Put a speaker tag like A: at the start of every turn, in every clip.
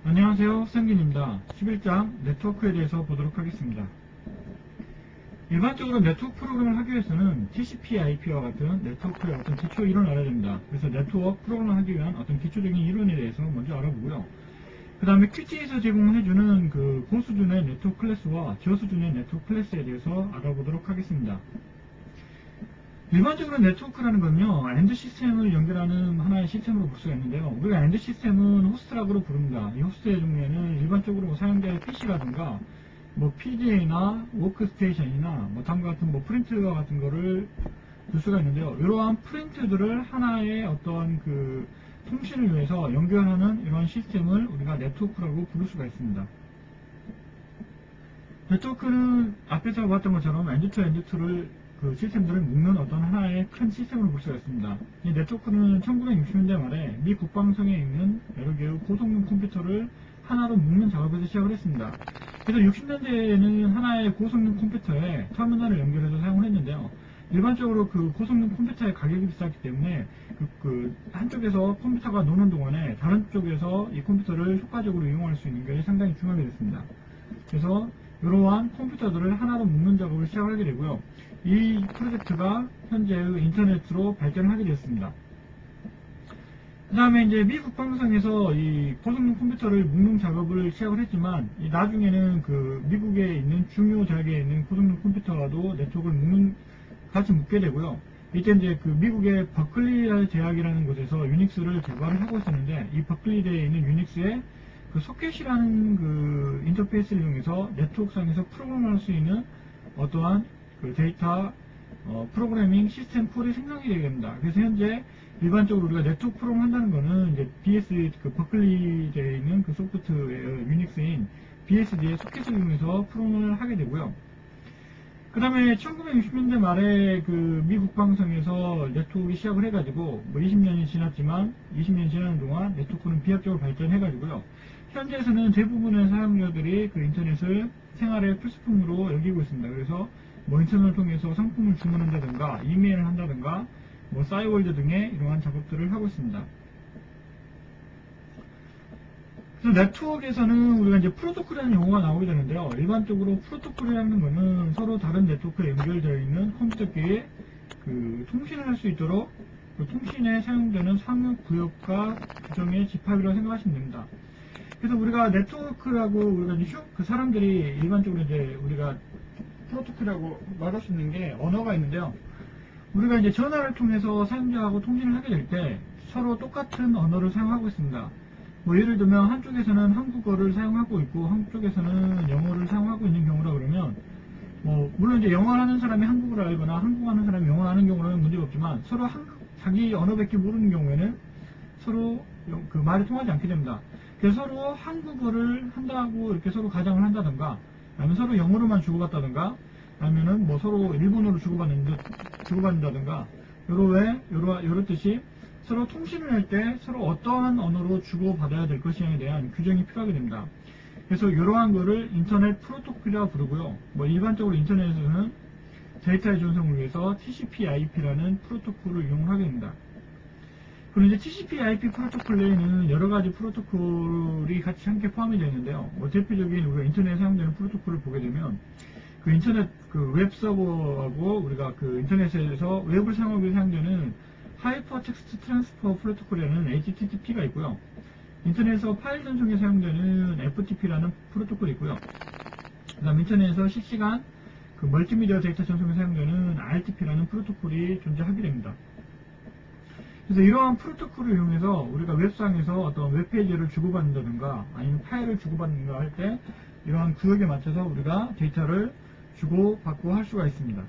A: 안녕하세요, 생긴입니다. 11장 네트워크에 대해서 보도록 하겠습니다. 일반적으로 네트워크 프로그램을 하기 위해서는 TCP/IP와 같은 네트워크의 어떤 기초 이론을 알아야 됩니다. 그래서 네트워크 프로그램을 하기 위한 어떤 기초적인 이론에 대해서 먼저 알아보고요. 그 다음에 QT에서 제공해주는 그 고수준의 네트워크 클래스와 저수준의 네트워크 클래스에 대해서 알아보도록 하겠습니다. 일반적으로 네트워크라는 건요, 엔드 시스템을 연결하는 하나의 시스템으로 볼 수가 있는데요. 우리가 엔드 시스템은 호스트라고 부릅니다. 이 호스트의 종류에는 일반적으로 사용자의 PC라든가 뭐 PDA나 워크스테이션이나 뭐 다음과 같은 뭐 프린트와 같은 거를 둘 수가 있는데요. 이러한 프린트들을 하나의 어떤 그 통신을 위해서 연결하는 이런 시스템을 우리가 네트워크라고 부를 수가 있습니다. 네트워크는 앞에서 봤던 것처럼 엔드2 엔드2를 그 시스템들을 묶는 어떤 하나의 큰 시스템으로 볼 수가 있습니다. 이 네트워크는 1960년대 말에 미 국방성에 있는 여러 개의 고성능 컴퓨터를 하나로 묶는 작업에서 시작을 했습니다. 그래서 60년대에는 하나의 고성능 컴퓨터에 터미널을 연결해서 사용을 했는데요. 일반적으로 그 고성능 컴퓨터의 가격이 비쌌기 때문에 한쪽에서 컴퓨터가 노는 동안에 다른 쪽에서 이 컴퓨터를 효과적으로 이용할 수 있는 게 상당히 중요하게 됐습니다. 그래서 이러한 컴퓨터들을 하나로 묶는 작업을 시작하게 되고요. 이 프로젝트가 현재의 인터넷으로 발전하게 되었습니다. 그 다음에 이제 미 국방성에서 이 고성능 컴퓨터를 묶는 작업을 시작을 했지만, 나중에는 그 미국에 있는 중요 대학에 있는 고성능 컴퓨터와도 네트워크를 같이 묶게 되고요. 이때 이제 그 미국의 버클리 대학이라는 곳에서 유닉스를 개발을 하고 있었는데, 이 버클리대에 있는 유닉스에 그 소켓이라는 그 인터페이스를 이용해서 네트워크상에서 프로그램할 수 있는 어떠한 그 데이터 프로그래밍 시스템 콜이 생성이 되게 됩니다. 그래서 현재 일반적으로 우리가 네트워크 프로그램 한다는 거는 이제 BS 그 버클리대에 있는 그 소프트웨어 유닉스인 BSD의 소켓을 이용해서 프로그램을 하게 되고요. 그 다음에 1960년대 말에 그 미 국방성에서 네트워크가 시작을 해가지고 뭐 20년이 지났지만 20년이 지나는 동안 네트워크는 비약적으로 발전해가지고요. 현재에서는 대부분의 사용자들이 그 인터넷을 생활의 필수품으로 여기고 있습니다. 그래서 뭐 인터넷을 통해서 상품을 주문한다든가 이메일을 한다든가 뭐 싸이월드 등의 이러한 작업들을 하고 있습니다. 그래서 네트워크에서는 우리가 이제 프로토콜이라는 용어가 나오게 되는데요. 일반적으로 프로토콜이라는 것은 서로 다른 네트워크에 연결되어 있는 컴퓨터끼리 그 통신을 할 수 있도록 그 통신에 사용되는 상용 구역과 규정의 집합이라고 생각하시면 됩니다. 그래서 우리가 네트워크라고 우리가 그 사람들이 일반적으로 이제 우리가 프로토콜이라고 말할 수 있는 게 언어가 있는데요. 우리가 이제 전화를 통해서 사용자하고 통신을 하게 될 때 서로 똑같은 언어를 사용하고 있습니다. 뭐 예를 들면 한쪽에서는 한국어를 사용하고 있고 한쪽에서는 영어를 사용하고 있는 경우라 그러면 뭐 물론 이제 영어를 하는 사람이 한국어를 알거나 한국어 하는 사람이 영어를 하는 경우는 문제가 없지만 서로 자기 언어밖에 모르는 경우에는 서로 그 말이 통하지 않게 됩니다. 그래서 서로 한국어를 한다고 이렇게 서로 가정을 한다든가 아니면 서로 영어로만 주고받다든가 아니면은 뭐 서로 일본어로 주고받는다든가 요렇듯이 서로 통신을 할 때 서로 어떠한 언어로 주고받아야 될 것이냐에 대한 규정이 필요하게 됩니다. 그래서 이러한 거를 인터넷 프로토콜이라고 부르고요. 뭐 일반적으로 인터넷에서는 데이터의 전송을 위해서 TCP/IP라는 프로토콜을 이용하게 됩니다. 그리고 이제 TCP/IP 프로토콜 내에는 여러 가지 프로토콜이 같이 함께 포함이 되어 있는데요. 뭐 대표적인 우리가 인터넷에 사용되는 프로토콜을 보게 되면 그 인터넷 그 웹 서버하고 우리가 그 인터넷에서 웹을 사용하기 위해 사용되는 하이퍼 텍스트 트랜스퍼 프로토콜이라는 HTTP가 있고요. 인터넷에서 파일 전송에 사용되는 FTP라는 프로토콜이 있고요. 그 다음 인터넷에서 실시간 그 멀티미디어 데이터 전송에 사용되는 RTP라는 프로토콜이 존재하게 됩니다. 그래서 이러한 프로토콜을 이용해서 우리가 웹상에서 어떤 웹페이지를 주고받는다든가 아니면 파일을 주고받는가 할 때 이러한 구역에 맞춰서 우리가 데이터를 주고받고 할 수가 있습니다.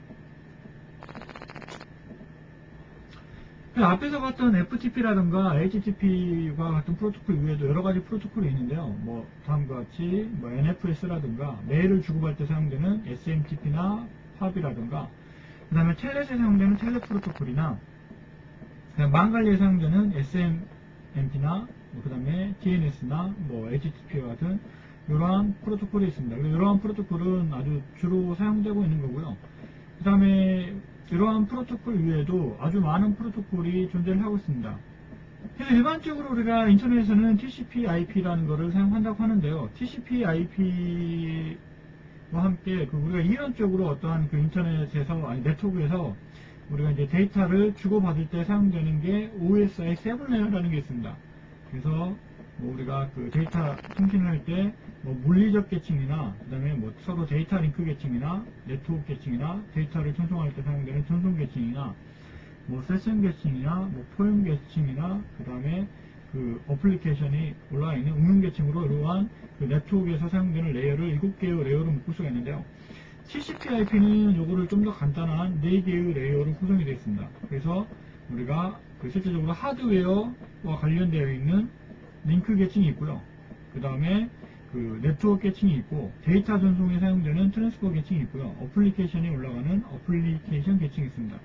A: 앞에서 봤던 FTP라든가 HTTP와 같은 프로토콜 외에도 여러 가지 프로토콜이 있는데요. 뭐 다음과 같이 뭐 NFS라든가 메일을 주고받을 때 사용되는 SMTP나 PAB이라든가 그 다음에 텔넷에 사용되는 텔레 프로토콜이나 망갈리에 사용되는 SMMP나 그 다음에 DNS나 뭐 HTTP와 같은 이러한 프로토콜이 있습니다. 이러한 프로토콜은 아주 주로 사용되고 있는 거고요. 그 다음에 이러한 프로토콜 외에도 아주 많은 프로토콜이 존재를 하고 있습니다. 그래서 일반적으로 우리가 인터넷에서는 TCP/IP라는 것을 사용한다고 하는데요. TCP/IP와 함께 우리가 이론적으로 어떠한 인터넷에서 아니 네트워크에서 우리가 이제 데이터를 주고받을 때 사용되는 게 OSI 7레이어라는 게 있습니다. 그래서 우리가 데이터 통신을 할 때 물리적 계층이나 그다음에 서로 데이터 링크 계층이나 네트워크 계층이나 데이터를 전송할 때 사용되는 전송 계층이나 세션 계층이나 포용 계층이나 그다음에 어플리케이션이 올라와 있는 응용 계층으로 이러한 네트워크에서 사용되는 레이어를 7개의 레이어로 묶을 수가 있는데요. TCP/IP는 요거를 좀 더 간단한 4개의 레이어로 구성이 되어 있습니다. 그래서 우리가 실제적으로 하드웨어와 관련되어 있는 링크 계층이 있고요. 그 다음에 네트워크 계층이 있고 데이터 전송에 사용되는 트랜스퍼 계층이 있고요. 어플리케이션이 올라가는 어플리케이션 계층이 있습니다.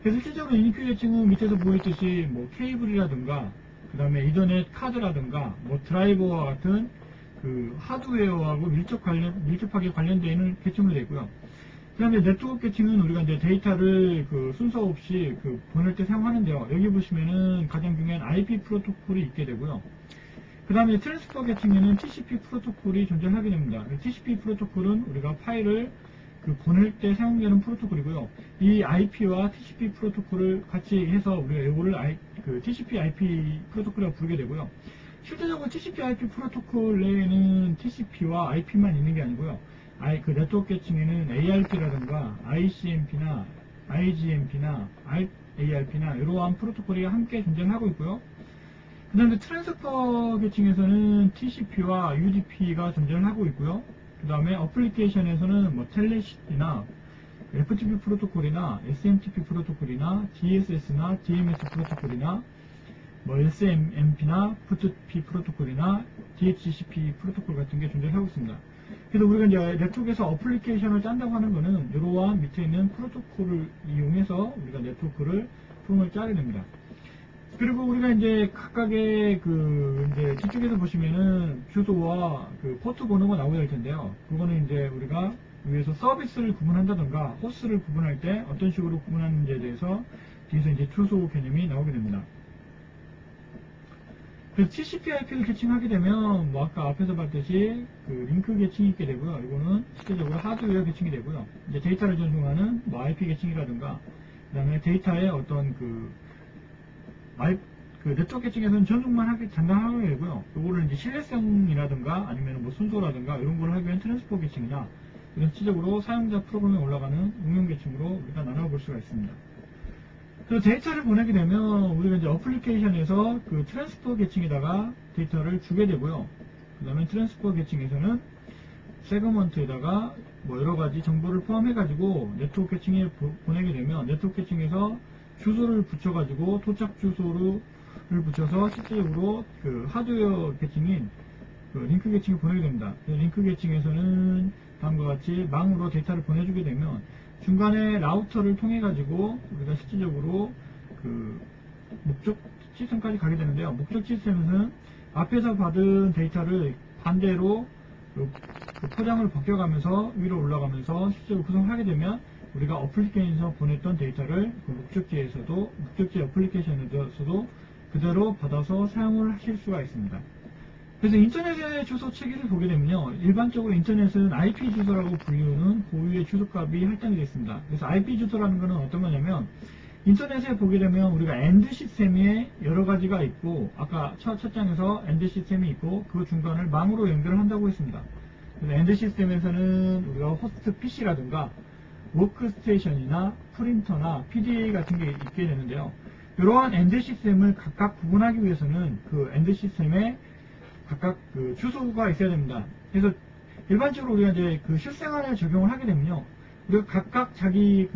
A: 그래서 실제로 링크 계층은 밑에서 보였듯이 케이블이라든가 그 다음에 이더넷 카드라든가 드라이버와 같은 하드웨어하고 밀접하게 관련되어 있는 계층으로 되어 있고요. 그 다음에 네트워크 계층은 우리가 이제 데이터를 순서 없이 보낼 때 사용하는데요. 여기 보시면은 가장 중요한 IP 프로토콜이 있게 되고요. 그 다음에 트랜스퍼 계층에는 TCP 프로토콜이 존재하게 됩니다. TCP 프로토콜은 우리가 파일을 보낼 때 사용되는 프로토콜이고요. 이 IP와 TCP 프로토콜을 같이 해서 우리가 이거를 TCP/IP 프로토콜이라고 부르게 되고요. 실제적으로 TCP/IP 프로토콜 내에는 TCP와 IP만 있는 게 아니고요. 네트워크 계층에는 ARP라든가 ICMP나 IGMP나 ARP나 이러한 프로토콜이 함께 존재하고 있고요. 그 다음에 트랜스퍼 계층에서는 TCP와 UDP가 존재하고 있고요. 그 다음에 어플리케이션에서는 텔넷이나 FTP 프로토콜이나 SMTP 프로토콜이나 DSS나 DMS 프로토콜이나 SMMP나 FTP 프로토콜이나 DHCP 프로토콜 같은 게 존재하고 있습니다. 그래서 우리가 이제 네트워크에서 어플리케이션을 짠다고 하는 거는 이러한 밑에 있는 프로토콜을 이용해서 우리가 네트워크를 프롬을 짜게 됩니다. 그리고 우리가 이제 각각의 이제 뒤쪽에서 보시면은 주소와 포트 번호가 나오게 될 텐데요. 그거는 이제 우리가 위에서 서비스를 구분한다던가 호스를 구분할 때 어떤 식으로 구분하는지에 대해서 뒤에서 이제 주소 개념이 나오게 됩니다. 그래서 TCP/IP를 계층하게 되면 아까 앞에서 봤듯이 링크 계층이 있게 되고요. 이거는 실제적으로 하드웨어 계층이 되고요. 이제 데이터를 전송하는 IP 계층이라든가 그다음에 데이터의 어떤 네트워크 계층에서는 전송만 장담하게 되고요. 요거를 이제 신뢰성이라든가 아니면 순서라든가 이런 걸 하기 위한 트랜스퍼 계층이나 이런 실질적으로 사용자 프로그램에 올라가는 응용 계층으로 우리가 나눠볼 수가 있습니다. 그래서 데이터를 보내게 되면 우리가 이제 어플리케이션에서 트랜스퍼 계층에다가 데이터를 주게 되고요. 그 다음에 트랜스퍼 계층에서는 세그먼트에다가 여러가지 정보를 포함해가지고 네트워크 계층에 보내게 되면 네트워크 계층에서 주소를 붙여가지고 도착 주소를 붙여서 실제적으로 하드웨어 계층인 링크 계층에 보내게 됩니다. 링크 계층에서는 다음과 같이 망으로 데이터를 보내주게 되면 중간에 라우터를 통해 가지고 우리가 실질적으로 목적 시스템까지 가게 되는데요. 목적 시스템은 앞에서 받은 데이터를 반대로 포장을 벗겨가면서 위로 올라가면서 실제로 구성을 하게 되면 우리가 어플리케이션에서 보냈던 데이터를 목적지 어플리케이션에서도 그대로 받아서 사용을 하실 수가 있습니다. 그래서 인터넷의 주소 체계를 보게 되면요. 일반적으로 인터넷은 IP 주소라고 불리우는 고유의 주소값이 할당이 되어 있습니다. 그래서 IP 주소라는 것은 어떤 거냐면 인터넷에 보게 되면 우리가 엔드 시스템에 여러 가지가 있고 아까 첫 장에서 엔드 시스템이 있고 그 중간을 망으로 연결을 한다고 했습니다. 그래서 엔드 시스템에서는 우리가 호스트 PC라든가 워크스테이션이나 프린터나 PDA 같은 게 있게 되는데요. 이러한 엔드 시스템을 각각 구분하기 위해서는 엔드 시스템에 각각 주소가 있어야 됩니다. 그래서 일반적으로 우리가 이제 실생활에 적용을 하게 되면요. 우리가 각각 자기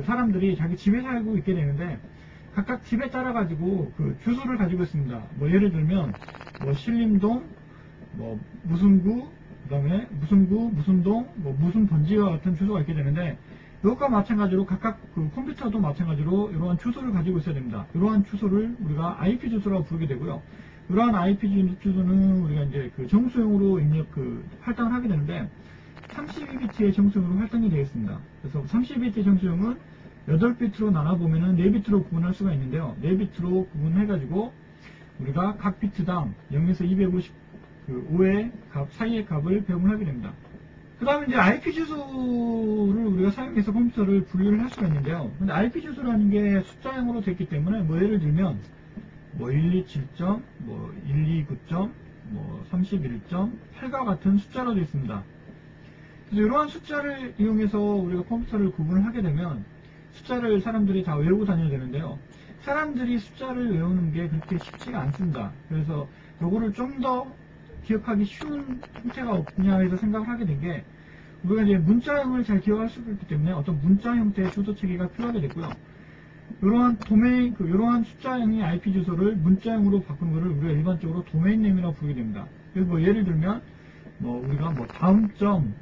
A: 사람들이 자기 집에 살고 있게 되는데 각각 집에 따라 가지고 주소를 가지고 있습니다. 예를 들면 신림동 무슨 구 그다음에 무슨 구 무슨 동 무슨 번지와 같은 주소가 있게 되는데 이것과 마찬가지로 각각 컴퓨터도 마찬가지로 이러한 주소를 가지고 있어야 됩니다. 이러한 주소를 우리가 IP 주소라고 부르게 되고요. 이러한 IP 주소는 우리가 이제 정수용으로 할당을 하게 되는데 32비트의 정수용으로 할당이 되겠습니다. 그래서 32비트 정수용은 8비트로 나눠보면은 4비트로 구분할 수가 있는데요. 4비트로 구분해가지고 우리가 각 비트당 0에서 255의 값 사이의 값을 배분하게 됩니다. 그 다음에 이제 IP 주소를 우리가 사용해서 컴퓨터를 분류를 할 수가 있는데요. 근데 IP 주소라는 게 숫자형으로 됐기 때문에 뭐 예를 들면 뭐 127점, 뭐 129점, 뭐 31.8과 같은 숫자로 되어 있습니다. 그래서 이러한 숫자를 이용해서 우리가 컴퓨터를 구분을 하게 되면 숫자를 사람들이 다 외우고 다녀야 되는데요. 사람들이 숫자를 외우는 게 그렇게 쉽지가 않습니다. 그래서 요거를 좀 더 기억하기 쉬운 형태가 없냐 해서 생각을 하게 된 게 우리가 이제 문자형을 잘 기억할 수 있기 때문에 어떤 문자 형태의 주소 체계가 필요하게 됐고요. 이러한 도메인, 이러한 숫자형의 IP 주소를 문자형으로 바꾸는 것을 우리가 일반적으로 도메인 네임이라고 부르게 됩니다. 그래서 뭐 예를 들면 뭐 우리가 뭐 다음점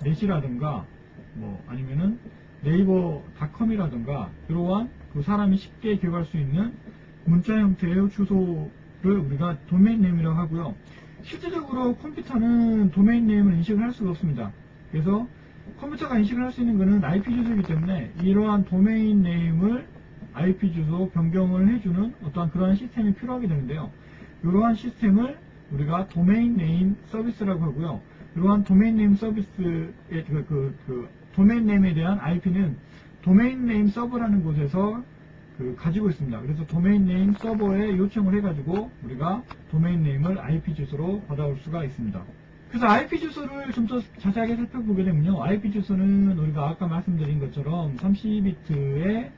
A: 넷이라든가 뭐 아니면은 네이버닷컴이라든가 이러한 그 사람이 쉽게 기억할 수 있는 문자 형태의 주소를 우리가 도메인 네임이라고 하고요. 실제적으로 컴퓨터는 도메인 네임을 인식을 할 수가 없습니다. 그래서 컴퓨터가 인식을 할 수 있는 것은 IP 주소이기 때문에 이러한 도메인 네임을 IP 주소 변경을 해주는 어떠한 그러한 시스템이 필요하게 되는데요. 이러한 시스템을 우리가 도메인 네임 서비스라고 하고요. 이러한 도메인 네임 서비스의 도메인 네임에 대한 IP는 도메인 네임 서버라는 곳에서 가지고 있습니다. 그래서 도메인 네임 서버에 요청을 해가지고 우리가 도메인 네임을 IP 주소로 받아올 수가 있습니다. 그래서 IP 주소를 좀 더 자세하게 살펴보게 되면요. IP 주소는 우리가 아까 말씀드린 것처럼 32비트의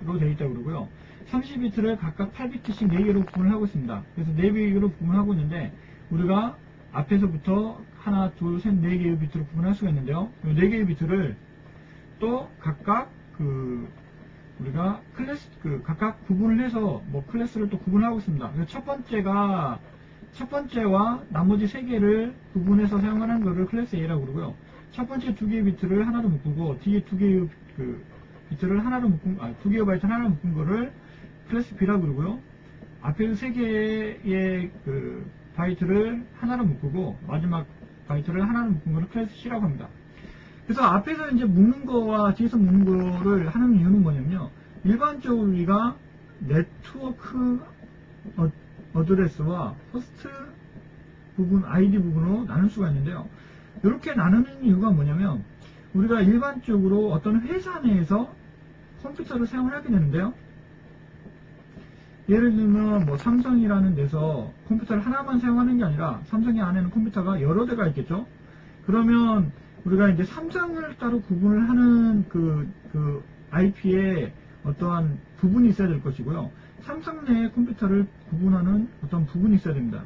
A: 로 되어 있다고 그러고요. 32비트를 각각 8비트씩 4개로 구분을 하고 있습니다. 그래서 4개로 구분하고 있는데 우리가 앞에서부터 하나, 둘, 셋, 4개의 비트로 구분할 수가 있는데요. 이 4개의 비트를 또 각각 우리가 각각 구분을 해서 뭐 클래스를 또 구분하고 있습니다. 그래서 첫 번째와 나머지 3개를 구분해서 사용하는 것을 클래스 A라고 그러고요. 첫 번째 2개의 비트를 하나로 묶고 뒤에 2개의 비트를 하나로 묶은 2개의 바이트를 하나로 묶은 거를 클래스 B라고 그러고요. 앞에 3개의 바이트를 하나로 묶고 마지막 바이트를 하나로 묶은 거를 클래스 C라고 합니다. 그래서 앞에서 이제 묶는 거와 뒤에서 묶는 거를 하는 이유는 뭐냐면요. 일반적으로 우리가 네트워크 어드레스와 호스트 부분, ID 부분으로 나눌 수가 있는데요. 이렇게 나누는 이유가 뭐냐면 우리가 일반적으로 어떤 회사 내에서 컴퓨터를 사용을 하게 되는데요. 예를 들면 뭐 삼성이라는 데서 컴퓨터를 하나만 사용하는 게 아니라 삼성이 안에는 컴퓨터가 여러 대가 있겠죠. 그러면 우리가 이제 삼성을 따로 구분을 하는 IP에 어떠한 부분이 있어야 될 것이고요. 삼성 내의 컴퓨터를 구분하는 어떤 부분이 있어야 됩니다.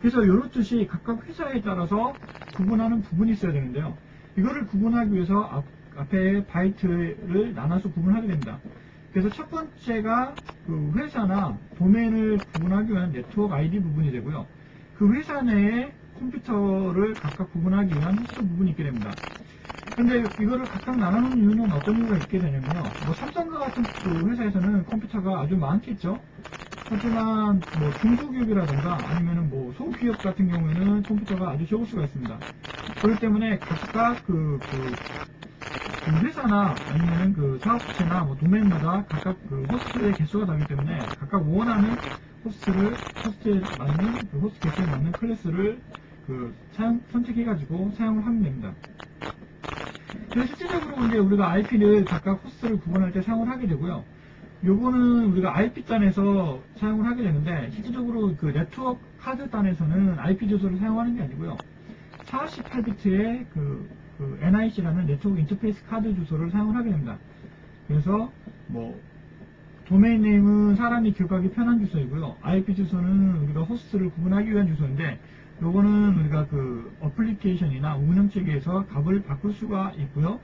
A: 그래서 이렇듯이 각각 회사에 따라서 구분하는 부분이 있어야 되는데요. 이거를 구분하기 위해서 앞에 바이트를 나눠서 구분하게 됩니다. 그래서 첫 번째가 회사나 도메인을 구분하기 위한 네트워크 ID 부분이 되고요. 그 회사 내에 컴퓨터를 각각 구분하기 위한 호스트 부분이 있게 됩니다. 근데 이거를 각각 나누는 이유는 어떤 이유가 있게 되냐면요. 뭐 삼성과 같은 회사에서는 컴퓨터가 아주 많겠죠. 하지만 뭐 중소기업이라든가 아니면은 뭐 소기업 같은 경우에는 컴퓨터가 아주 적을 수가 있습니다. 그렇기 때문에 각각 회사나 아니면은 사업체나 뭐 도메인마다 각각 호스트의 개수가 다르기 때문에 각각 원하는 호스트에 맞는 호스트 개수에 맞는 클래스를 선택해가지고 사용을 하면 됩니다. 그래서 실질적으로 이제 우리가 IP를 각각 호스트를 구분할 때 사용을 하게 되고요. 요거는 우리가 IP 단에서 사용을 하게 되는데 실질적으로 네트워크 카드 단에서는 IP 주소를 사용하는 게 아니고요. 48비트의 NIC라는 네트워크 인터페이스 카드 주소를 사용을 하게 됩니다. 그래서 뭐 도메인 네임은 사람이 기억하기 편한 주소이고요. IP 주소는 우리가 호스트를 구분하기 위한 주소인데 요거는 우리가 어플리케이션이나 운영 체계에서 값을 바꿀 수가 있고요.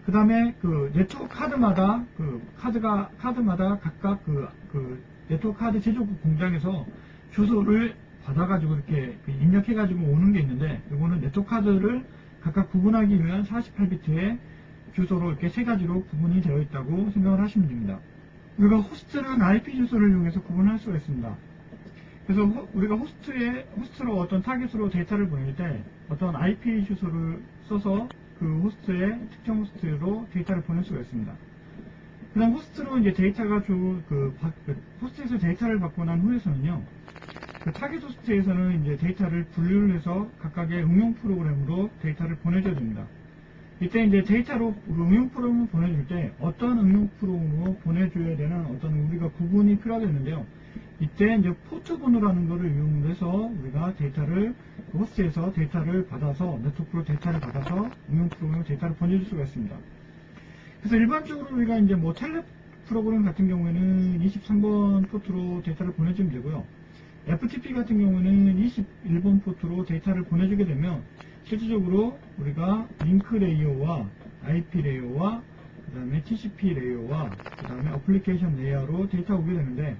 A: 그 다음에 네트워크 카드마다 카드마다 각각 네트워크 카드 제조국 공장에서 주소를 받아가지고 이렇게 입력해가지고 오는 게 있는데 요거는 네트워크 카드를 각각 구분하기 위한 48비트의 주소로 이렇게 3가지로 구분이 되어 있다고 생각을 하시면 됩니다. 우리가 호스트는 IP 주소를 이용해서 구분할 수가 있습니다. 그래서 우리가 호스트로 어떤 타깃으로 데이터를 보낼 때 어떤 IP 주소를 써서 그 호스트의 특정 호스트로 데이터를 보낼 수가 있습니다. 그 다음 호스트로 이제 데이터가 호스트에서 데이터를 받고 난 후에서는요, 그 타겟 호스트에서는 이제 데이터를 분류를 해서 각각의 응용 프로그램으로 데이터를 보내줘야 됩니다. 이때 이제 데이터로 응용 프로그램을 보내줄 때 어떤 응용 프로그램으로 보내줘야 되는 어떤 우리가 구분이 필요하겠는데요. 이때 이제 포트 번호라는 것을 이용해서 우리가 데이터를 호스트에서 데이터를 받아서 네트워크로 데이터를 받아서 응용 프로그램으로 데이터를 보내줄 수가 있습니다. 그래서 일반적으로 우리가 이제 뭐 텔레 프로그램 같은 경우에는 23번 포트로 데이터를 보내주면 되고요. FTP 같은 경우는 21번 포트로 데이터를 보내주게 되면 실질적으로 우리가 링크 레이어와 IP 레이어와 그 다음에 TCP 레이어와 그 다음에 어플리케이션 레이어로 데이터가 오게 되는데,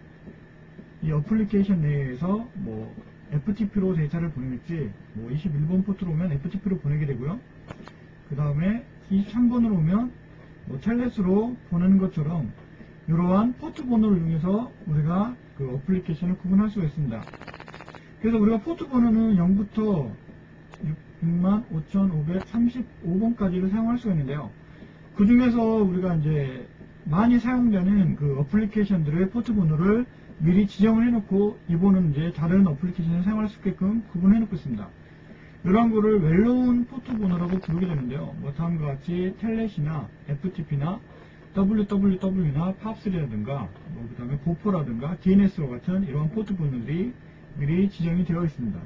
A: 이 어플리케이션 레이어에서 뭐 FTP로 데이터를 보내겠지, 뭐 21번 포트로 오면 FTP로 보내게 되고요. 그 다음에 23번으로 오면 뭐 텔넷으로 보내는 것처럼 이러한 포트 번호를 이용해서 우리가 그 어플리케이션을 구분할 수가 있습니다. 그래서 우리가 포트 번호는 0부터 65,535번까지를 사용할 수가 있는데요. 그 중에서 우리가 이제 많이 사용되는 그 어플리케이션들의 포트 번호를 미리 지정을 해놓고 이 번호는 이제 다른 어플리케이션을 사용할 수 있게끔 구분해 놓고 있습니다. 이러한 거를 웰노운 포트 번호라고 부르게 되는데요. 뭐 다음과 같이 텔넷이나 FTP나 WWW나 POP3라든가 뭐 그 다음에 고포라든가 DNS와 같은 이러한 포트 번호들이 미리 지정이 되어 있습니다.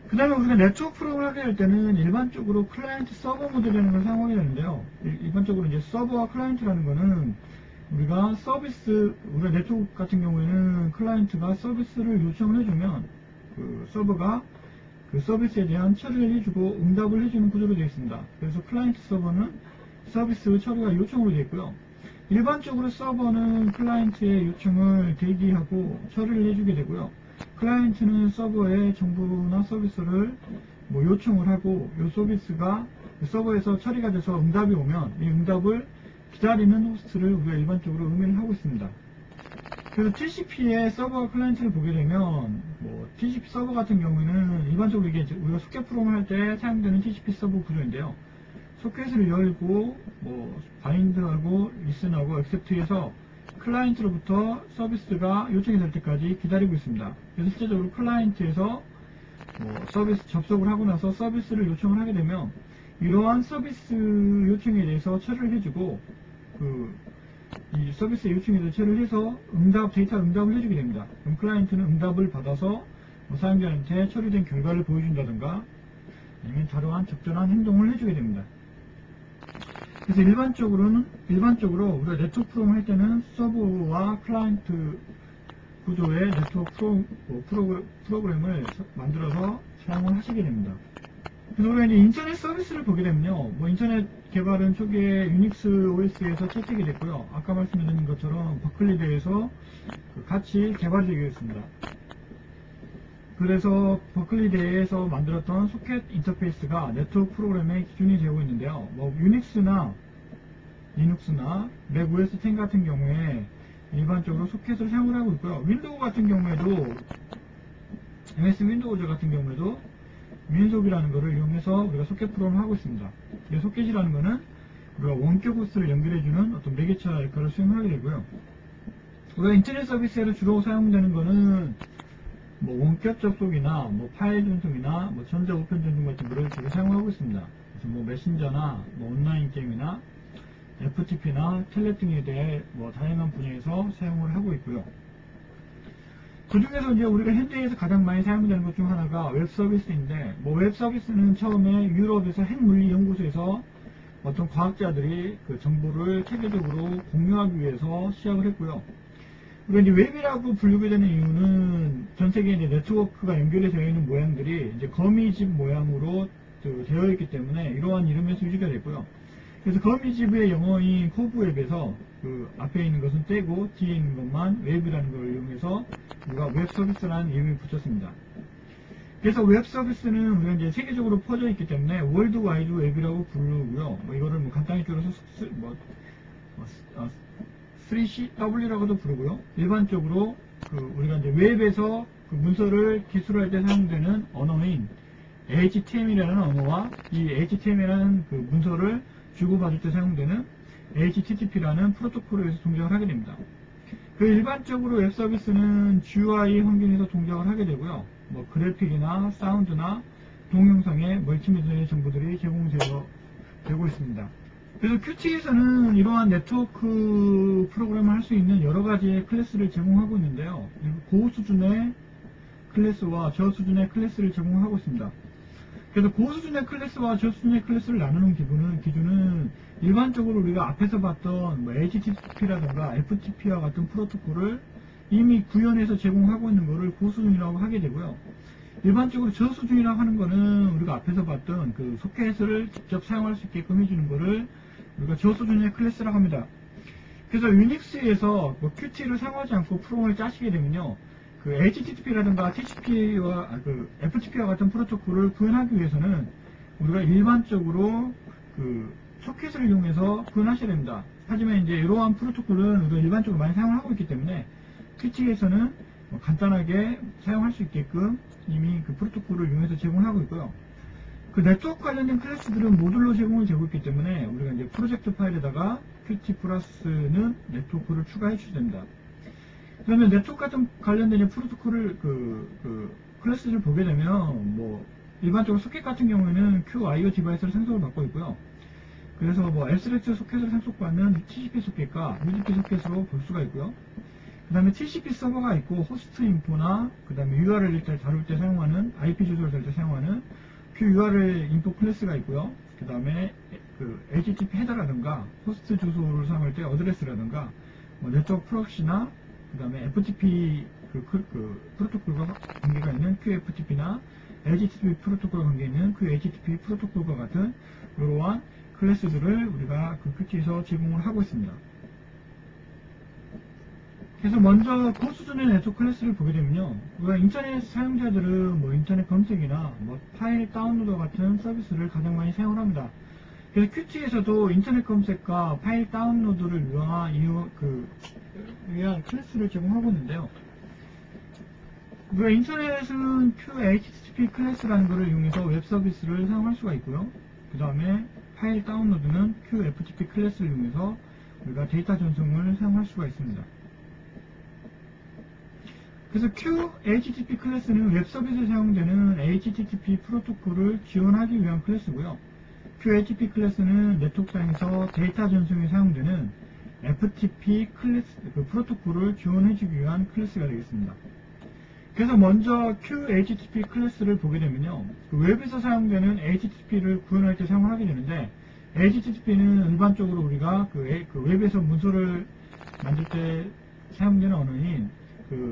A: 그 다음에 우리가 네트워크 프로그램을 하게 될 때는 일반적으로 클라이언트 서버 모델이라는 걸 사용하게 되는데요. 일반적으로 이제 서버와 클라이언트라는 거는 우리가 네트워크 같은 경우에는 클라이언트가 서비스를 요청을 해주면 그 서버가 그 서비스에 대한 처리를 해주고 응답을 해주는 구조로 되어 있습니다. 그래서 클라이언트 서버는 서비스 처리가 요청으로 되어 있고요. 일반적으로 서버는 클라이언트의 요청을 대기하고 처리를 해주게 되고요. 클라이언트는 서버에 정보나 서비스를 뭐 요청을 하고 이 서비스가 서버에서 처리가 돼서 응답이 오면 이 응답을 기다리는 호스트를 우리가 일반적으로 의미를 하고 있습니다. 그래서 TCP의 서버와 클라이언트를 보게 되면 뭐 TCP 서버 같은 경우에는 일반적으로 이게 우리가 소켓 프로그램을 할 때 사용되는 TCP 서버 구조인데요. 소켓을 열고 뭐 바인드하고 리슨하고 액셉트해서 클라이언트로부터 서비스가 요청이 될 때까지 기다리고 있습니다. 그래서 실제적으로 클라이언트에서 뭐 서비스 접속을 하고 나서 서비스를 요청을 하게 되면 이러한 서비스 요청에 대해서 처리를 해주고 이 서비스 요청에 대해서 처리를 해서 데이터 응답을 해주게 됩니다. 그럼 클라이언트는 응답을 받아서 뭐 사용자한테 처리된 결과를 보여준다든가 아니면 다른 적절한 행동을 해주게 됩니다. 그래서 일반적으로 우리가 네트워크 프로그램을 할 때는 서버와 클라이언트 구조의 네트워크 프로그램을 만들어서 사용을 하시게 됩니다. 그래서 우리가 이제 인터넷 서비스를 보게 되면요, 뭐 인터넷 개발은 초기에 유닉스 OS에서 채택이 됐고요. 아까 말씀드린 것처럼 버클리대에서 같이 개발이 되겠습니다. 그래서 버클리대에서 만들었던 소켓 인터페이스가 네트워크 프로그램의 기준이 되고 있는데요. 뭐 유닉스나 리눅스나 맥 OS X 같은 경우에 일반적으로 소켓을 사용을 하고 있고요. 윈도우 같은 경우에도 MS 윈도우즈 같은 경우에도 민속이라는 것을 이용해서 우리가 소켓 프로그램을 하고 있습니다. 이 소켓이라는 것은 우리가 원격 호스트를 연결해주는 어떤 매개차 역할을 수행하게 되고요. 우리가 인터넷 서비스에서 주로 사용되는 것은 뭐 원격 접속이나 뭐 파일 전송이나 뭐 전자 우편 전송 같은 것을 주로 사용하고 있습니다. 그래서 뭐 메신저나 뭐 온라인 게임이나 FTP나 텔넷 등에 대해 뭐 다양한 분야에서 사용을 하고 있고요. 그 중에서 이제 우리가 현대에서 가장 많이 사용되는 것 중 하나가 웹 서비스인데, 뭐 웹 서비스는 처음에 유럽에서 핵물리연구소에서 어떤 과학자들이 그 정보를 체계적으로 공유하기 위해서 시작을 했고요. 우리가 이제 웹이라고 부르게 되는 이유는 전 세계에 이제 네트워크가 연결이 되어 있는 모양들이 이제 거미집 모양으로 되어 있기 때문에 이러한 이름에서 유지가 됐고요. 그래서 거미집의 영어인 코브웹에서 그 앞에 있는 것은 떼고 뒤에 있는 것만 웹이라는 걸 이용해서 우리가 웹 서비스라는 이름을 붙였습니다. 그래서 웹 서비스는 우리가 이제 세계적으로 퍼져 있기 때문에 월드 와이드 웹이라고 부르고요. 뭐 이거를 뭐 간단히 줄여서 3CW라고도 부르고요. 일반적으로 우리가 이제 웹에서 그 문서를 기술할 때 사용되는 언어인 HTML이라는 언어와 이 HTML이라는 그 문서를 주고받을 때 사용되는 HTTP라는 프로토콜을 위해서 동작을 하게 됩니다. 그 일반적으로 웹 서비스는 GUI 환경에서 동작을 하게 되고요. 뭐 그래픽이나 사운드나 동영상의 멀티미디어의 정보들이 제공되고 있습니다. 그래서 Qt에서는 이러한 네트워크 프로그램을 할 수 있는 여러 가지의 클래스를 제공하고 있는데요. 고수준의 클래스와 저수준의 클래스를 제공하고 있습니다. 그래서 고수준의 클래스와 저수준의 클래스를 나누는 기준은 일반적으로 우리가 앞에서 봤던 뭐 HTTP라든가 FTP와 같은 프로토콜을 이미 구현해서 제공하고 있는 것을 고수준이라고 하게 되고요. 일반적으로 저수준이라고 하는 것은 우리가 앞에서 봤던 그 소켓을 직접 사용할 수 있게끔 해주는 것을 우리가 저수준의 클래스라고 합니다. 그래서 유닉스에서 뭐 Qt를 사용하지 않고 프로그램을 짜시게 되면요. 그 HTTP라든가 TCP와 FTP와 같은 프로토콜을 구현하기 위해서는 우리가 일반적으로 그 소켓을 이용해서 구현하셔야 됩니다. 하지만 이제 이러한 프로토콜은 우리가 일반적으로 많이 사용을 하고 있기 때문에 Qt에서는 뭐 간단하게 사용할 수 있게끔 이미 그 프로토콜을 이용해서 제공을 하고 있고요. 그 네트워크 관련된 클래스들은 모듈로 제공을 되고 있기 때문에 우리가 이제 프로젝트 파일에다가 Qt 플러스는 네트워크를 추가해 주셔야 됩니다. 그러면 네트워크 같은 관련된 프로토콜을 클래스를 보게 되면 뭐 일반적으로 소켓 같은 경우에는 QIO 디바이스를 상속을 받고 있고요. 그래서 뭐 SRX 소켓을 상속받는 TCP 소켓과 UDP 소켓으로 볼 수가 있고요. 그 다음에 TCP 서버가 있고 호스트 인포나 그 다음에 URL을 다룰 때 사용하는 IP 주소를 다룰 때 사용하는 QURL 인포 클래스가 있고요. 그 다음에 그 HTTP 헤더라든가 호스트 주소를 사용할 때 어드레스라든가 뭐 네트워크 프록시나 그 다음에 FTP 프로토콜과 관계가 있는 QFTP나 HTTP 프로토콜과 관계 있는 QHTTP 프로토콜과 같은 이러한 클래스들을 우리가 그 Qt에서 제공을 하고 있습니다. 그래서 먼저 고수준의 네트워크 클래스를 보게 되면요. 우리가 인터넷 사용자들은 뭐 인터넷 검색이나 뭐 파일 다운로드 같은 서비스를 가장 많이 사용을 합니다. 그래서 Qt에서도 인터넷 검색과 파일 다운로드를 위한 클래스를 제공하고 있는데요. 우리가 인터넷은 QHTTP 클래스라는 것을 이용해서 웹 서비스를 사용할 수가 있고요. 그 다음에 파일 다운로드는 QFTP 클래스를 이용해서 우리가 데이터 전송을 사용할 수가 있습니다. 그래서 QHTTP 클래스는 웹 서비스에 사용되는 HTTP 프로토콜을 지원하기 위한 클래스고요. QHTTP 클래스는 네트워크상에서 데이터 전송에 사용되는 FTP 클래스, 프로토콜을 지원해주기 위한 클래스가 되겠습니다. 그래서 먼저 QHTTP 클래스를 보게 되면요. 웹에서 사용되는 HTTP를 구현할 때 사용을 하게 되는데, HTTP는 일반적으로 우리가 웹에서 문서를 만들 때 사용되는 언어인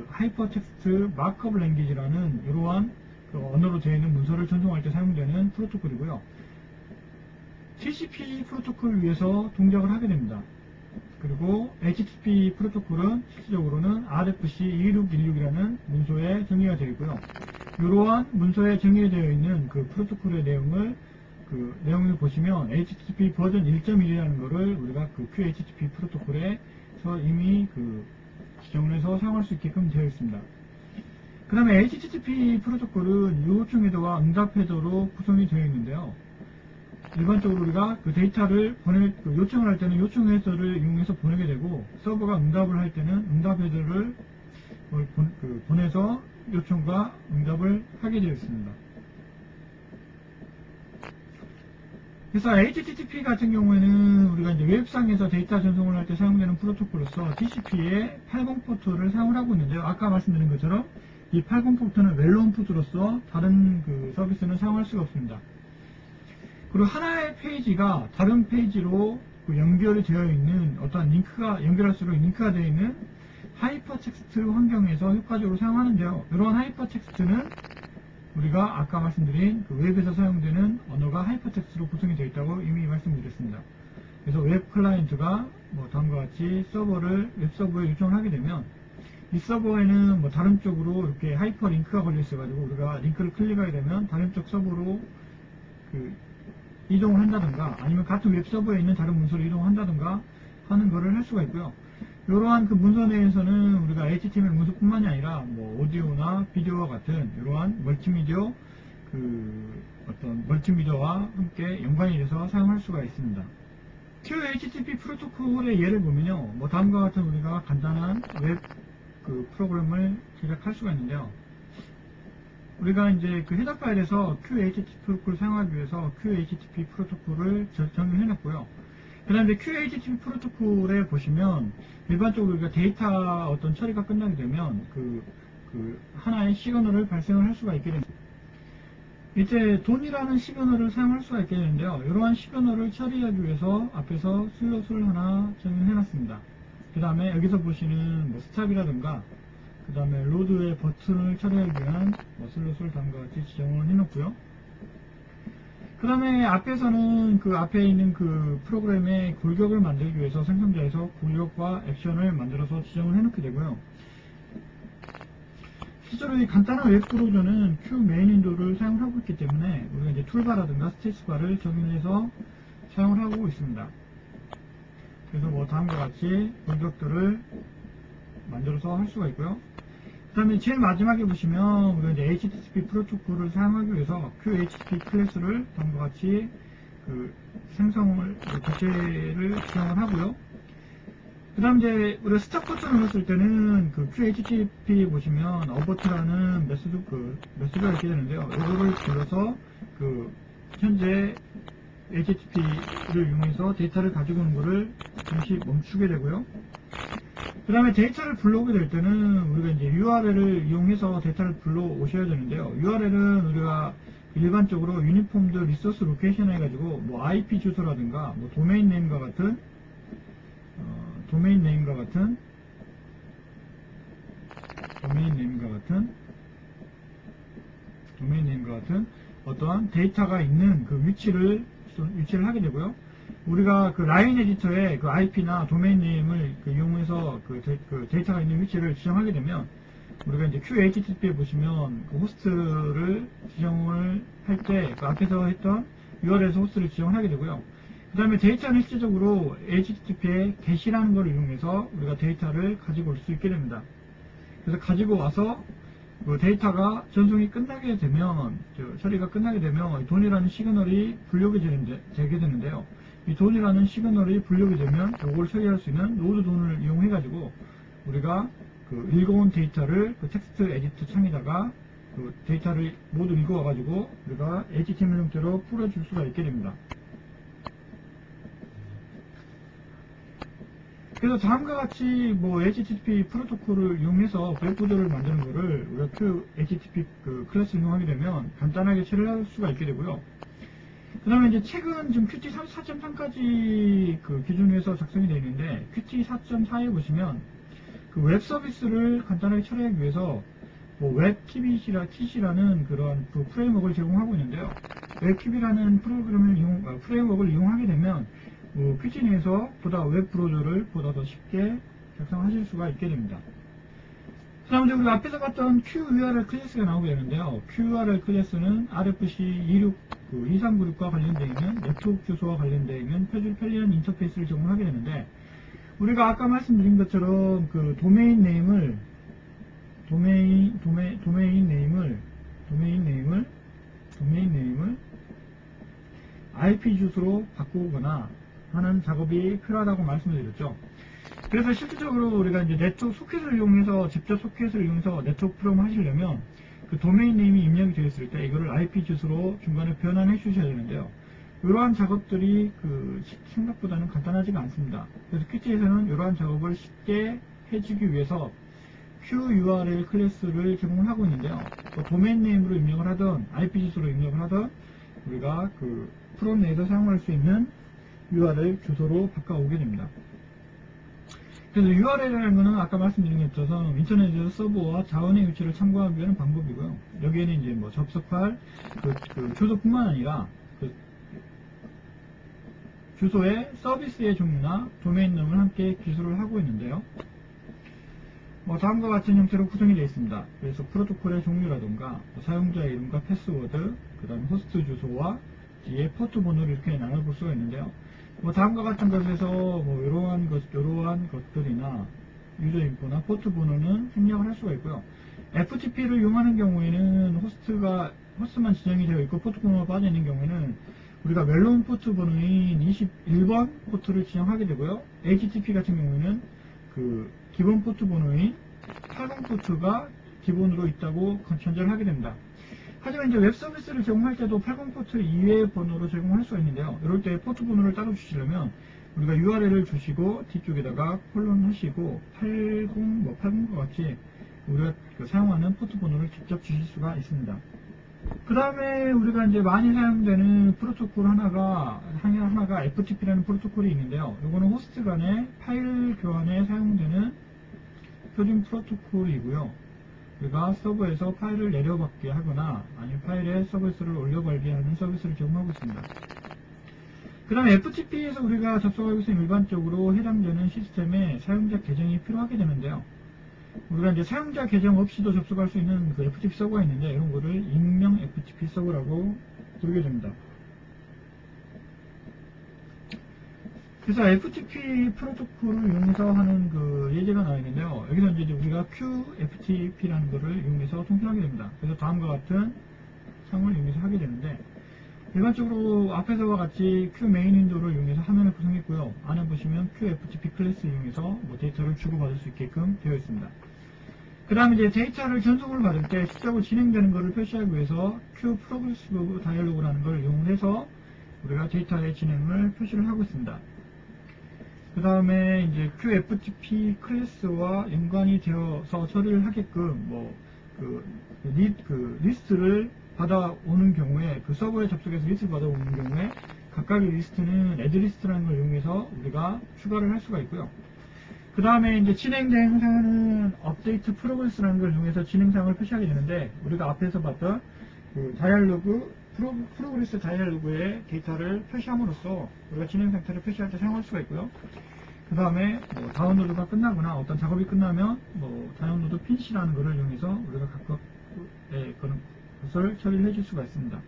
A: 하이퍼텍스트 마크업 랭귀지라는 이러한 언어로 되어 있는 문서를 전송할 때 사용되는 프로토콜이고요. TCP 프로토콜을 위해서 동작을 하게 됩니다. 그리고 HTTP 프로토콜은 실질적으로는 RFC 2616이라는 문서에 정의가 되어 있고요. 이러한 문서에 정의되어 있는 그 프로토콜의 내용을 보시면 HTTP 버전 1.1이라는 것을 우리가 QHTTP 프로토콜에서 이미 지정을 해서 사용할 수 있게끔 되어 있습니다. 그 다음에 HTTP 프로토콜은 요청 헤더와 응답 헤더로 구성이 되어 있는데요. 일반적으로 우리가 데이터를 요청을 할 때는 요청 헤더를 이용해서 보내게 되고, 서버가 응답을 할 때는 응답 헤더를 보내서 요청과 응답을 하게 되어 있습니다. 그래서 HTTP 같은 경우에는 우리가 이제 웹상에서 데이터 전송을 할 때 사용되는 프로토콜로서 TCP의 80 포트를 사용을 하고 있는데요. 아까 말씀드린 것처럼 이 80 포트는 웰로운 포트로서 다른 서비스는 사용할 수가 없습니다. 그리고 하나의 페이지가 다른 페이지로 연결이 되어 있는 어떤 연결할수록 링크가 되어 있는 하이퍼텍스트 환경에서 효과적으로 사용하는데요. 이러한 하이퍼텍스트는 우리가 아까 말씀드린 웹에서 사용되는 언어가 하이퍼텍스트로 구성이 되어 있다고 이미 말씀드렸습니다. 그래서 웹 클라이언트가 다음과 같이 웹 서버에 요청을 하게 되면 이 서버에는 다른 쪽으로 이렇게 하이퍼 링크가 걸려 있어가지고 우리가 링크를 클릭하게 되면 다른 쪽 서버로 이동을 한다든가 아니면 같은 웹 서버에 있는 다른 문서로 이동한다든가 하는 거를 할 수가 있고요. 이러한 문서 내에서는 우리가 HTML 문서뿐만이 아니라 오디오나 비디오와 같은 이러한 멀티미디어 어떤 멀티미디어와 함께 연관이 돼서 사용할 수가 있습니다. QHTTP 프로토콜의 예를 보면요, 뭐 다음과 같은 우리가 간단한 웹 프로그램을 제작할 수가 있는데요. 우리가 이제 그 헤더 파일에서 QHTTP 프로토콜을 사용하기 위해서 QHTTP 프로토콜을 정의해 놨고요. 그 다음에 QHTTP 프로토콜에 보시면 일반적으로 우리가 데이터 어떤 처리가 끝나게 되면 그 하나의 시그널을 발생을 할 수가 있게 됩니다. 이제 돈이라는 시그널을 사용할 수가 있게 되는데요. 이러한 시그널을 처리하기 위해서 앞에서 슬롯을 하나 정의해 놨습니다. 그 다음에 여기서 보시는 뭐 스탑이라든가 그 다음에 로드의 버튼을 처리하기 위한 뭐 슬롯을 다음과 같이 지정을 해놓고요. 그 다음에 앞에서는 그 앞에 있는 그 프로그램의 골격을 만들기 위해서 생성자에서 골격과 액션을 만들어서 지정을 해놓게 되고요. 실제로 이 간단한 웹 브라우저는 Q 메인 윈도우를 사용하고 있기 때문에 우리가 이제 툴바라든가 스테이스바를 적용해서 사용을 하고 있습니다. 그래서 뭐 다음과 같이 골격들을 만들어서 할 수가 있고요. 그 다음에 제일 마지막에 보시면 우리가 이제 HTTP 프로토콜을 사용하기 위해서 QHTTP 클래스를 다음과 같이 그 생성을 개체를 지정을 하고요. 그 다음 이제 우리가 스탑 버튼을 눌렀을 때는 그 QHTTP 보시면 어버트라는 메시지가 이렇게 되는데요. 이거를 불러서 그 현재 HTTP를 이용해서 데이터를 가지고 오는 거를 잠시 멈추게 되고요. 그 다음에 데이터를 불러오게 될 때는 우리가 이제 URL을 이용해서 데이터를 불러오셔야 되는데요. URL은 우리가 일반적으로 유니폼드 리소스 로케이션 해가지고 뭐 IP 주소라든가 뭐 도메인 네임과 같은 어떠한 데이터가 있는 그 위치를 하게 되고요. 우리가 그 라인 에디터에 그 IP나 도메인 네임을 이용해서 그 데이터가 있는 위치를 지정하게 되면 우리가 이제 QHTTP에 보시면 그 호스트를 지정을 할 때 그 앞에서 했던 URL에서 호스트를 지정을 하게 되고요. 그 다음에 데이터는 실제적으로 HTTP의 get이라는 걸 이용해서 우리가 데이터를 가지고 올 수 있게 됩니다. 그래서 가지고 와서 그 데이터가 전송이 끝나게 되면, 처리가 끝나게 되면 돈이라는 시그널이 불려오게 되게 되는데요. 이 돈이라는 시그널이 불려오게 되면 이걸 처리할 수 있는 로드 돈을 이용해가지고 우리가 그 읽어온 데이터를 그 텍스트 에디트 창에다가 그 데이터를 모두 읽어와가지고 우리가 HTML 형태로 풀어줄 수가 있게 됩니다. 그래서 다음과 같이 뭐 HTTP 프로토콜을 이용해서 웹브라우저를 만드는 거를 우리가 HTTP 클래스를 이용하게 되면 간단하게 처리를 할 수가 있게 되고요. 그 다음에 이제 최근 지금 Qt 4.3까지 그 기준에서 작성이 되어 있는데 Qt 4.4에 보시면 그 웹 서비스를 간단하게 처리하기 위해서 뭐 웹kit이라는 그런 그 프레임워크를 제공하고 있는데요. 웹kit이라는 프레임워크를 이용하게 되면 Qt 내에서 보다 웹 브라우저를 보다 더 쉽게 작성하실 수가 있게 됩니다. 그 다음에 우리가 앞에서 봤던 QURL 클래스가 나오게 되는데요. QURL 클래스는 RFC 2396과 관련되어 있는 네트워크 주소와 관련되어 있는 편리한 인터페이스를 제공하게 되는데 우리가 아까 말씀드린 것처럼 그 도메인 네임을 IP 주소로 바꾸거나 하는 작업이 필요하다고 말씀을 드렸죠. 그래서 실질적으로 우리가 이제 네트워크 소켓을 이용해서 직접 소켓을 이용해서 네트워크 프로그램을 하시려면 그 도메인 네임이 입력이 되어 있을 때 이거를 IP 주소로 중간에 변환해 주셔야 되는데요. 이러한 작업들이 생각보다는 간단하지가 않습니다. 그래서 Qt에서는 이러한 작업을 쉽게 해주기 위해서 QURL 클래스를 제공을 하고 있는데요. 도메인 네임으로 입력을 하던 IP 주소로 입력을 하던 우리가 그 프로그램 내에서 사용할 수 있는 URL 주소로 바꿔오게 됩니다. 그래서 URL이라는 것은 아까 말씀드린 것처럼 인터넷에서 서버와 자원의 위치를 참고하기 위한 방법이고요. 여기에는 이제 뭐 접속할 그 주소뿐만 아니라 그 주소의 서비스의 종류나 도메인 놈을 함께 기술을 하고 있는데요. 뭐 다음과 같은 형태로 구성이 되어 있습니다. 그래서 프로토콜의 종류라든가 사용자의 이름과 패스워드, 그 다음 호스트 주소와 뒤에 포트 번호를 이렇게 나눠볼 수가 있는데요. 뭐 다음과 같은 것에서 뭐 이러한 것들이나 유저 인포나 포트 번호는 생략을 할 수가 있고요. FTP를 이용하는 경우에는 호스트만 지정이 되어 있고 포트 번호가 빠져 있는 경우에는 우리가 멜론 포트 번호인 21번 포트를 지정하게 되고요. HTTP 같은 경우에는 그 기본 포트 번호인 80 포트가 기본으로 있다고 전제를 하게 됩니다. 하지만 이제 웹 서비스를 제공할 때도 80 포트 이외의 번호로 제공할 수가 있는데요. 이럴 때 포트 번호를 따로 주시려면 우리가 URL을 주시고 뒤쪽에다가 콜론 하시고 80과 같이 우리가 사용하는 포트 번호를 직접 주실 수가 있습니다. 그 다음에 우리가 이제 많이 사용되는 프로토콜 하나가 FTP라는 프로토콜이 있는데요. 이거는 호스트 간의 파일 교환에 사용되는 표준 프로토콜이고요. 우리가 서버에서 파일을 내려받게 하거나 아니면 파일에 서비스를 올려받게 하는 서비스를 제공하고 있습니다. 그 다음에 FTP에서 우리가 접속하고 있는 일반적으로 해당되는 시스템에 사용자 계정이 필요하게 되는데요. 우리가 이제 사용자 계정 없이도 접속할 수 있는 그 FTP 서버가 있는데 이런 거를 익명 FTP 서버라고 부르게 됩니다. 그래서 FTP 프로토콜을 이용해서 하는 그 예제가 나와 있는데요. 여기서 이제 우리가 QFTP라는 거를 이용해서 통신하게 됩니다. 그래서 다음과 같은 창을 이용해서 하게 되는데 일반적으로 앞에서와 같이 Q 메인 윈도우를 이용해서 화면을 구성했고요. 안에 보시면 QFTP 클래스를 이용해서 데이터를 주고받을 수 있게끔 되어 있습니다. 그 다음에 이제 데이터를 전송을 받을 때 실제로 진행되는 것을 표시하기 위해서 Q 프로그레시브 다이얼로그라는 걸 이용해서 우리가 데이터의 진행을 표시를 하고 있습니다. 그 다음에 이제 QFTP 클래스와 연관이 되어서 처리를 하게끔 리스트를 받아오는 경우에 그 서버에 접속해서 리스트를 받아오는 경우에 각각의 리스트는 애드리스트라는 걸 이용해서 우리가 추가를 할 수가 있고요. 그 다음에 이제 진행된 행사는 업데이트 프로그레스라는 걸 이용해서 진행상을 표시하게 되는데 우리가 앞에서 봤던 그 다이얼로그 프로그레스 다이얼로그의 데이터를 표시함으로써 우리가 진행 상태를 표시할 때 사용할 수가 있고요. 그 다음에 다운로드가 끝나거나 어떤 작업이 끝나면 다운로드 핀시라는 것을 이용해서 우리가 각각의 그런 것을 처리를 해줄 수가 있습니다.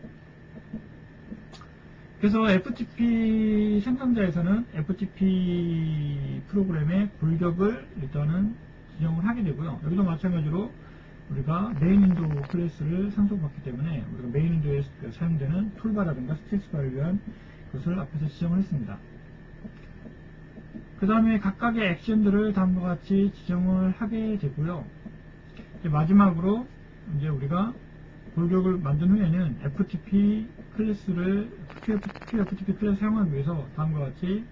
A: 그래서 FTP 생성자에서는 FTP 프로그램의 골격을 일단은 지정을 하게 되고요. 여기도 마찬가지로 우리가 메인 윈도우 클래스를 상속받기 때문에 우리가 메인 윈도우에 사용되는 툴바라든가 스테이스바를 위한 것을 앞에서 지정을 했습니다. 그 다음에 각각의 액션들을 다음과 같이 지정을 하게 되고요. 이제 마지막으로 이제 우리가 골격을 만든 후에는 FTP 클래스를 QFTP 클래스 사용하기 위해서 다음과 같이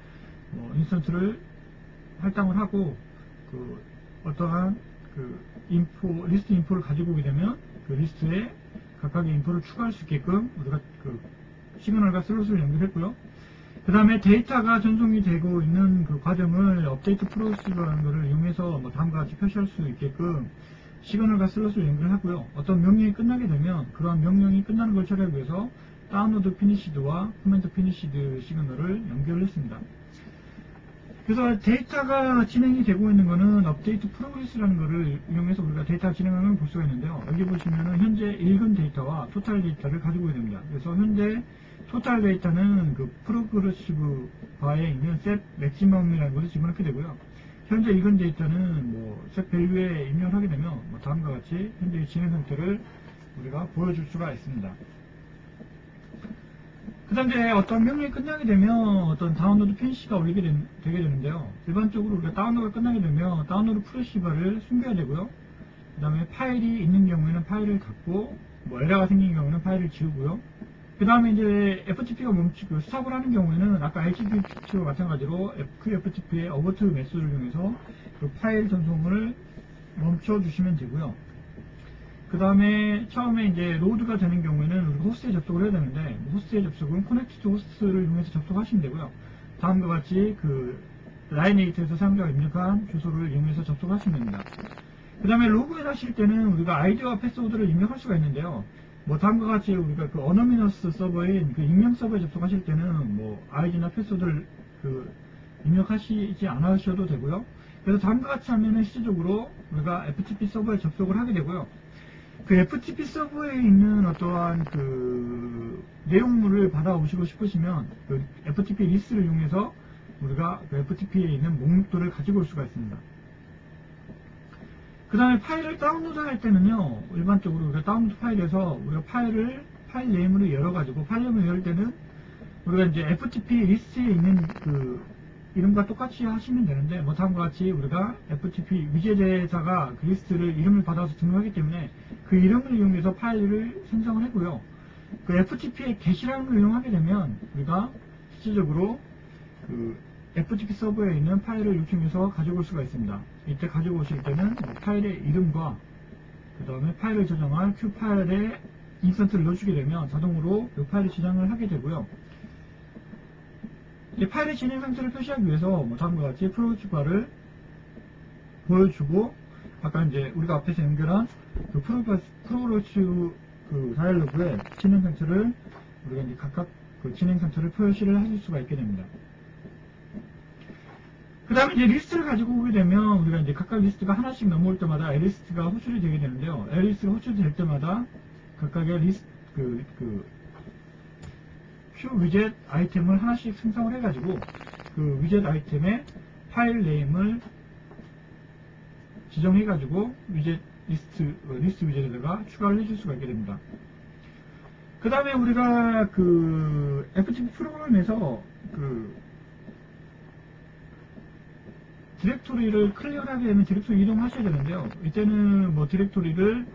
A: 인스턴트를 할당을 하고 어떠한 리스트 인포를 가지고 오게 되면 그 리스트에 각각의 인포를 추가할 수 있게끔 우리가 시그널과 슬롯을 연결했고요. 그 다음에 데이터가 전송이 되고 있는 그 과정을 업데이트 프로세스라는 것을 이용해서 다음과 같이 표시할 수 있게끔 시그널과 슬롯을 연결하고요. 어떤 명령이 끝나게 되면 그러한 명령이 끝나는 걸 처리하기 위해서 다운로드 피니시드와 코멘트 피니시드 시그널을 연결했습니다. 그래서 데이터가 진행이 되고 있는 것은 업데이트 프로그레스라는 것을 이용해서 우리가 데이터 진행하는 걸 볼 수가 있는데요. 여기 보시면은 현재 읽은 데이터와 토탈 데이터를 가지고 있게 됩니다. 그래서 현재 토탈 데이터는 그 프로그레시브 바에 있는 셋 맥시멈이라는 것을 집어넣게 되고요. 현재 읽은 데이터는 셋 밸류에 입력을 하게 되면 다음과 같이 현재의 진행 상태를 우리가 보여줄 수가 있습니다. 그 다음에 어떤 명령이 끝나게 되면 어떤 다운로드 핀시가 올리게 되게 되는데요. 일반적으로 우리가 다운로드가 끝나게 되면 다운로드 프로시버를 숨겨야 되고요. 그 다음에 파일이 있는 경우에는 파일을 닫고 에러가 생긴 경우에는 파일을 지우고요. 그 다음에 이제 FTP가 멈추고 스탑을 하는 경우에는 아까 HTTP와 마찬가지로 QFTP의 어버트 메소드를 이용해서 그 파일 전송을 멈춰주시면 되고요. 그 다음에 처음에 이제 로드가 되는 경우에는 우리가 호스트에 접속을 해야 되는데 호스트에 접속은 커넥트 호스트를 이용해서 접속하시면 되고요. 다음과 같이 라인에이트에서 사용자가 입력한 주소를 이용해서 접속하시면 됩니다. 그 다음에 로그인 하실 때는 우리가 아이디와 패스워드를 입력할 수가 있는데요. 다음과 같이 우리가 어너미너스 서버인 익명 서버에 접속하실 때는 아이디나 패스워드를 입력하시지 않으셔도 되고요. 그래서 다음과 같이 하면은 실질적으로 우리가 FTP 서버에 접속을 하게 되고요. 그 FTP 서버에 있는 어떠한 내용물을 받아오시고 싶으시면 FTP 리스트를 이용해서 우리가 FTP에 있는 목록들을 가지고 올 수가 있습니다. 그 다음에 파일을 다운로드 할 때는요, 일반적으로 우리가 다운로드 파일에서 우리가 파일 네임으로 열어가지고 파일 네임을 열 때는 우리가 이제 FTP 리스트에 있는 그 이름과 똑같이 하시면 되는데, 뭐 다음과 같이 우리가 FTP 위젯에다가 그 리스트를 이름을 받아서 등록하기 때문에 그 이름을 이용해서 파일을 생성을 하고요. 그 FTP의 게시라는 걸 이용하게 되면 우리가 실질적으로 그 FTP 서버에 있는 파일을 요청해서 가지고 올 수가 있습니다. 이때 가지고 오실 때는 파일의 이름과 그 다음에 파일을 저장할 Q 파일에 인스턴트를 넣어주게 되면 자동으로 이 파일을 저장을 하게 되고요. 이 파일의 진행 상태를 표시하기 위해서 뭐 다음과 같이 프로그래치 바를 보여주고, 아까 이제 우리가 앞에서 연결한 그 프로그래치 그 다이얼로그의 진행 상태를 우리가 이제 각각 그 진행 상태를 표시를 하실 수가 있게 됩니다. 그 다음에 이제 리스트를 가지고 오게 되면 우리가 이제 각각 리스트가 하나씩 넘어올 때마다 L리스트가 호출이 되게 되는데요. L리스트가 호출될 때마다 각각의 리스트 Q 위젯 아이템을 하나씩 생성을 해가지고 그 위젯 아이템의 파일 네임을 지정해가지고 리스트 위젯에다가 추가를 해줄 수가 있게 됩니다. 그 다음에 우리가 그 FTP 프로그램에서 그 디렉토리를 클리어하게 되면 디렉토리 이동하셔야 되는데요. 이때는 뭐 디렉토리를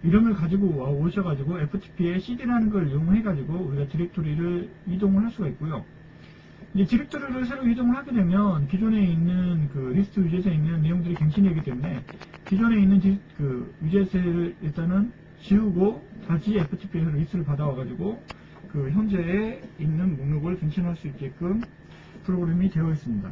A: 이름을 가지고 오셔가지고 FTP에 CD라는 걸 이용해가지고 우리가 디렉토리를 이동을 할 수가 있고요. 이제 디렉토리를 새로 이동을 하게 되면 기존에 있는 그 리스트 위젯에 있는 내용들이 갱신되기 때문에 기존에 있는 그 위젯을 일단은 지우고 다시 FTP에서 리스트를 받아와가지고 그 현재에 있는 목록을 갱신할 수 있게끔 프로그램이 되어 있습니다.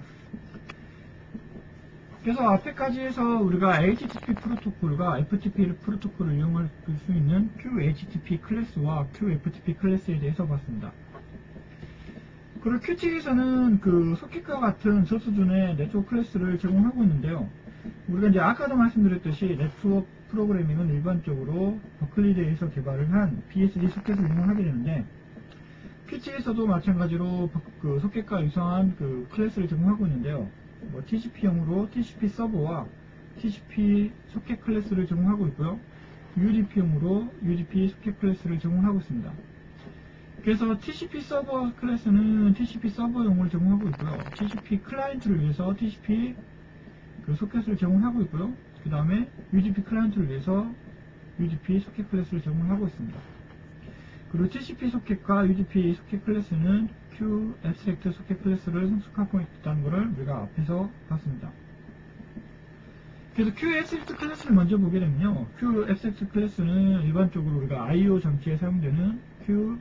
A: 그래서 앞에까지 해서 우리가 HTTP 프로토콜과 FTP 프로토콜을 이용할 수 있는 QHTTP 클래스와 QFTP 클래스에 대해서 봤습니다. 그리고 QT에서는 그 소켓과 같은 저 수준의 네트워크 클래스를 제공하고 있는데요. 우리가 이제 아까도 말씀드렸듯이 네트워크 프로그래밍은 일반적으로 버클리대에서 개발을 한 BSD 소켓을 이용하게 되는데, QT에서도 마찬가지로 그 소켓과 유사한 그 클래스를 제공하고 있는데요. 뭐 TCP용으로 TCP 서버와 TCP 소켓 클래스를 제공하고 있고요. UDP용으로 UDP 소켓 클래스를 제공하고 있습니다. 그래서 TCP 서버 클래스는 TCP 서버용을 제공하고 있고요. TCP 클라이언트를 위해서 TCP 그 소켓을 제공하고 있고요. 그 다음에 UDP 클라이언트를 위해서 UDP 소켓 클래스를 제공하고 있습니다. 그리고 TCP 소켓과 UDP 소켓 클래스는 Q abstract 소켓 클래스를 성숙하고 있다는 것을 우리가 앞에서 봤습니다. 그래서 Q abstract 클래스를 먼저 보게 되면요. Q abstract 클래스는 일반적으로 우리가 I/O 장치에 사용되는 Q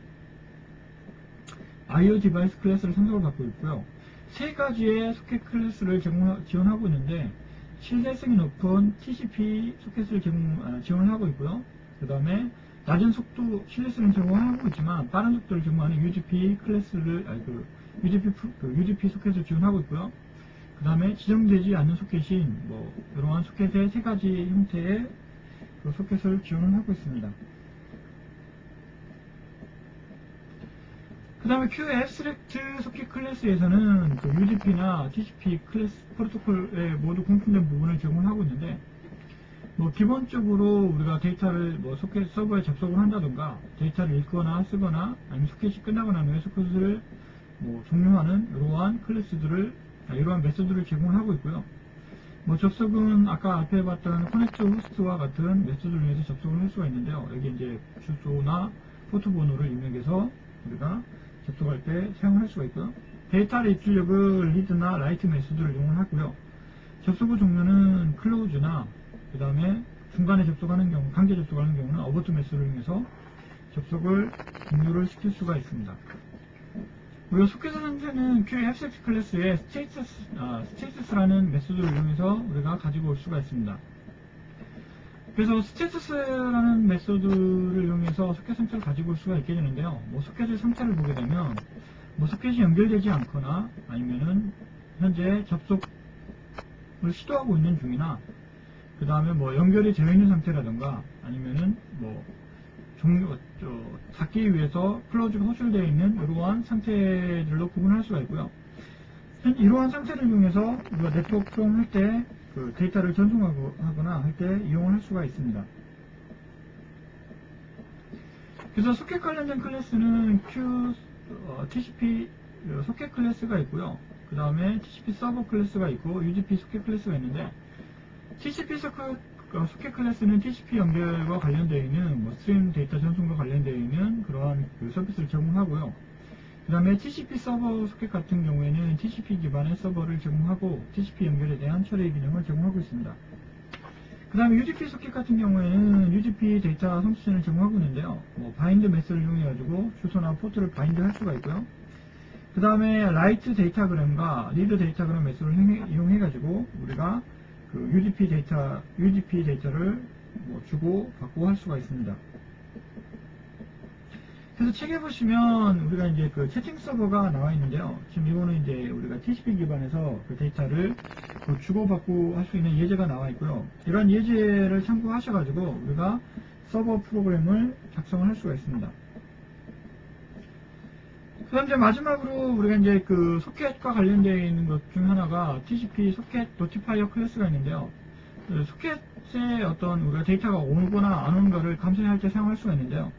A: I/O 디바이스 클래스를 성적을 받고 있고요. 세 가지의 소켓 클래스를 지원하고 있는데, 신뢰성이 높은 TCP 소켓을 지원을 하고 있고요. 그 다음에 낮은 속도 신뢰성을 제공하고 있지만 빠른 속도를 제공하는 UDP 클래스를 UDP 소켓을 지원하고 있고요. 그 다음에 지정되지 않는 소켓인 뭐 이러한 소켓의 세 가지 형태의 그 소켓을 지원을 하고 있습니다. 그 다음에 Q abstract 소켓 클래스에서는 그 UDP나 TCP 클래스 프로토콜에 모두 공통된 부분을 제공하고 있는데, 뭐 기본적으로 우리가 데이터를 뭐 소켓 서버에 접속을 한다던가 데이터를 읽거나 쓰거나 아니면 소켓이 끝나고 난 후에 소켓을 뭐 종료하는 이러한 메소드를 제공하고 있고요. 뭐 접속은 아까 앞에 봤던 커넥터 호스트와 같은 메소드를 위해서 접속을 할 수가 있는데요. 여기 이제 주소나 포트 번호를 입력해서 우리가 접속할 때 사용할 수가 있고요. 데이터의 입출력을 리드나 라이트 메소드를 이용을 하고요. 접속 후 종료는 클로즈나 그 다음에 중간에 접속하는 경우, 강제 접속하는 경우는 어버트 메소드를 이용해서 접속을 종료를 시킬 수가 있습니다. 우리가 소켓 상태는 Q abstract 클래스의 status라는 메소드를 이용해서 우리가 가지고 올 수가 있습니다. 그래서 status라는 메소드를 이용해서 소켓 상태를 가지고 올 수가 있게 되는데요. 뭐 소켓의 상태를 보게 되면 뭐 소켓이 연결되지 않거나 아니면은 현재 접속을 시도하고 있는 중이나 그 다음에 뭐 연결이 되어 있는 상태라든가 아니면은 뭐 닫기 위해서 클로즈가 호출되어 있는 이러한 상태들로 구분할 수가 있고요. 이러한 상태를 이용해서 우리가 네트워크 프롬 할 때 그 데이터를 전송하거나 할 때 이용을 할 수가 있습니다. 그래서 소켓 관련된 클래스는 Q TCP 소켓 클래스가 있고요. 그 다음에 TCP 서버 클래스가 있고 UDP 소켓 클래스가 있는데, TCP 소켓 클래스는 TCP 연결과 관련되어 있는 스트림 데이터 전송과 관련되어 있는 그러한 서비스를 제공하고요. 그 다음에 TCP 서버 소켓 같은 경우에는 TCP 기반의 서버를 제공하고 TCP 연결에 대한 처리 기능을 제공하고 있습니다. 그 다음에 UDP 소켓 같은 경우에는 UDP 데이터 송수신을 제공하고 있는데요. 바인드 메스를 이용해 가지고 주소나 포트를 바인드 할 수가 있고요. 그 다음에 라이트 데이터그램과 리드 데이터그램 메스를 이용해 가지고 우리가 UDP 데이터를 주고 받고 할 수가 있습니다. 그래서 책에 보시면 우리가 이제 채팅 서버가 나와 있는데요. 지금 이거는 이제 우리가 TCP 기반에서 데이터를 주고받고 할 수 있는 예제가 나와 있고요. 이런 예제를 참고하셔가지고 우리가 서버 프로그램을 작성을 할 수가 있습니다. 그 다음 이제 마지막으로 우리가 이제 소켓과 관련되어 있는 것 중 하나가 TCP 소켓 노티파이어 클래스가 있는데요. 소켓에 어떤 우리가 데이터가 오거나 안 오는가를 감시할 때 사용할 수가 있는데요.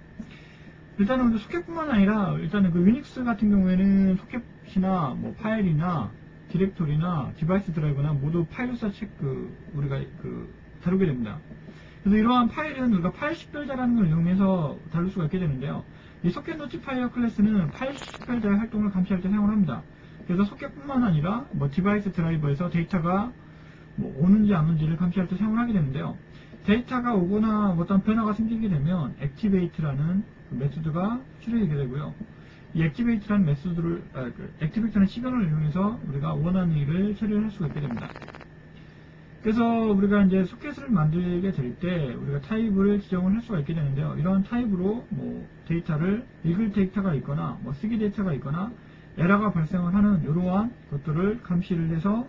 A: 일단은 소켓뿐만 아니라 일단은 유닉스 같은 경우에는 소켓이나 파일이나 디렉토리나 디바이스 드라이브나 모두 파일로서 우리가 다루게 됩니다. 그래서 이러한 파일은 우리가 파일 식별자라는 걸 이용해서 다룰 수가 있게 되는데요. 이 소켓 노티파이어 클래스는 파일 식별자의 활동을 감시할 때 사용을 합니다. 그래서 소켓뿐만 아니라 디바이스 드라이버에서 데이터가 오는지 안 오는지를 감시할 때 사용을 하게 되는데요. 데이터가 오거나 어떤 변화가 생기게 되면 액티베이트라는 메소드가 출현하게 되고요. 이 액티베이트라는 메소드를 액티베이트라는 시간을 이용해서 우리가 원하는 일을 처리할 수가 있게 됩니다. 그래서 우리가 이제 소켓을 만들게 될 때 우리가 타입을 지정을 할 수가 있게 되는데요. 이런 타입으로 데이터를 읽을 데이터가 있거나 쓰기 데이터가 있거나 에러가 발생을 하는 이러한 것들을 감시를 해서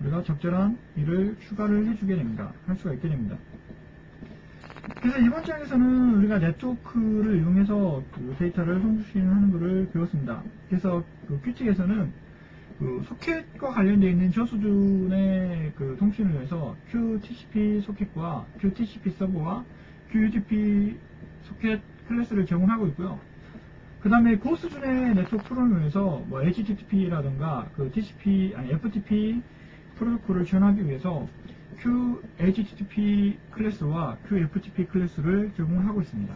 A: 우리가 적절한 일을 추가를 해주게 됩니다. 할 수가 있게 됩니다. 그래서 이번 장에서는 우리가 네트워크를 이용해서 데이터를 송수신하는 것을 배웠습니다. 그래서 큐틱에서는 소켓과 관련되어 있는 저수준의 통신을 위해서 QTCP 소켓과 QTCP 서버와 QUDP 소켓 클래스를 제공하고 있고요. 그 다음에 고수준의 네트워크 프로그램을 위해서 HTTP라든가 FTP 프로토콜을 지원하기 위해서 QHTTP 클래스와 QFTP 클래스를 제공하고 있습니다.